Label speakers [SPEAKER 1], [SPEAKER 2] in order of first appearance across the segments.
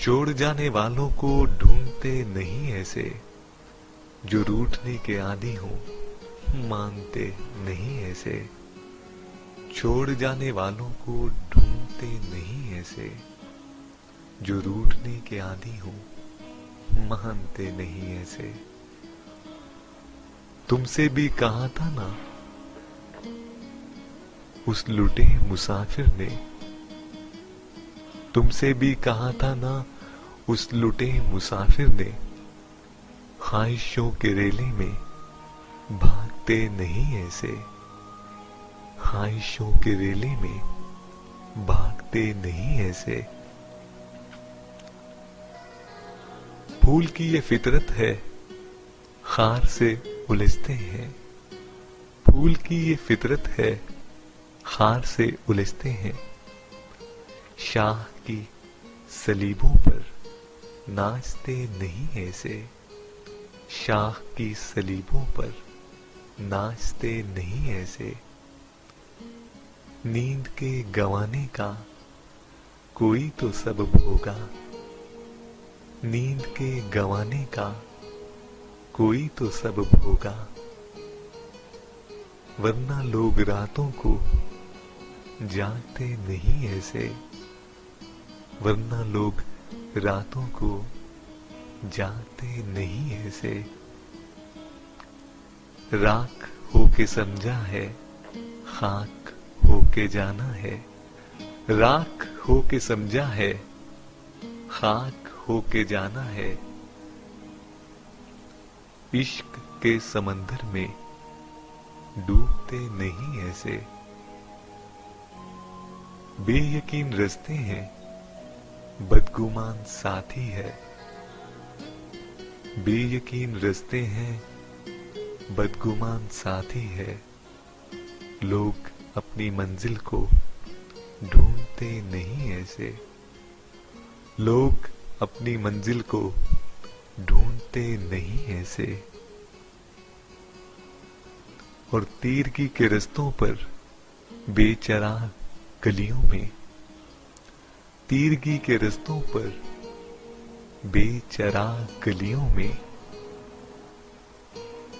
[SPEAKER 1] छोड़ जाने वालों को ढूंढते नहीं ऐसे, जो रूठने के आदी हो मानते नहीं ऐसे। छोड़ जाने वालों को ढूंढते नहीं ऐसे, जो रूठने के आदी हो मानते नहीं ऐसे। तुमसे भी कहा था ना उस लुटे मुसाफिर ने, तुमसे भी कहा था ना उस लुटे मुसाफिर ने, ख्वाहिशों के रेले में भागते नहीं ऐसे। ख्वाहिशों के रेले में भागते नहीं ऐसे। फूल की ये फितरत है, खार से उलझते हैं। फूल की ये फितरत है, खार से उलझते हैं। शाह की सलीबों पर नाचते नहीं ऐसे। शाह की सलीबों पर नाचते नहीं ऐसे। नींद के गंवाने का कोई तो सबब होगा। नींद के गंवाने का कोई तो सबब होगा, वरना लोग रातों को जागते नहीं ऐसे। वरना लोग रातों को जागते नहीं ऐसे। राख होके समझा है, खाक होके जाना है। राख होके समझा है, खाक होके जाना है। इश्क के समंदर में डूबते नहीं ऐसे। बेयकीन रस्ते हैं, बदगुमान साथी है। बेयकीन रस्ते हैं, बदगुमान साथी है। लोग अपनी मंजिल को ढूंढते नहीं ऐसे। लोग अपनी मंजिल को ढूंढते नहीं ऐसे। और तीरगी के रस्तों पर बेचराग गलियों में, तीरगी के रस्तों पर बेचराग गलियों में,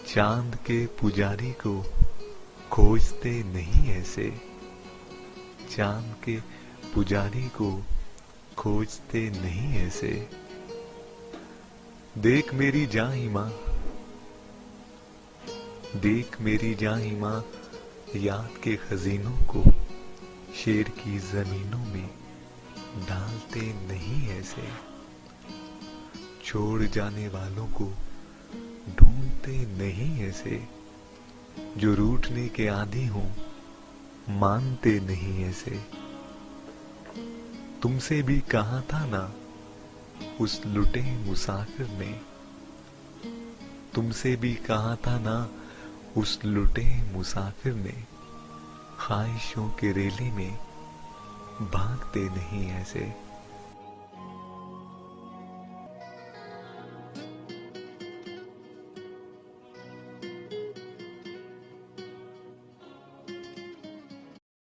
[SPEAKER 1] चांद के पुजारी को खोजते नहीं ऐसे। चांद के पुजारी को खोजते नहीं ऐसे। देख मेरी जान मां, देख मेरी जान मां, याद के खजीनों को शेर की जमीनों में डालते नहीं ऐसे। छोड़ जाने वालों को ढूंढते नहीं ऐसे, जो रूठने के आदी हों मानते नहीं ऐसे। तुमसे भी कहा था ना उस लुटे मुसाफिर ने, तुमसे भी कहा था ना उस लुटे मुसाफिर ने, ख्वाहिशों के रेले में भागते नहीं ऐसे।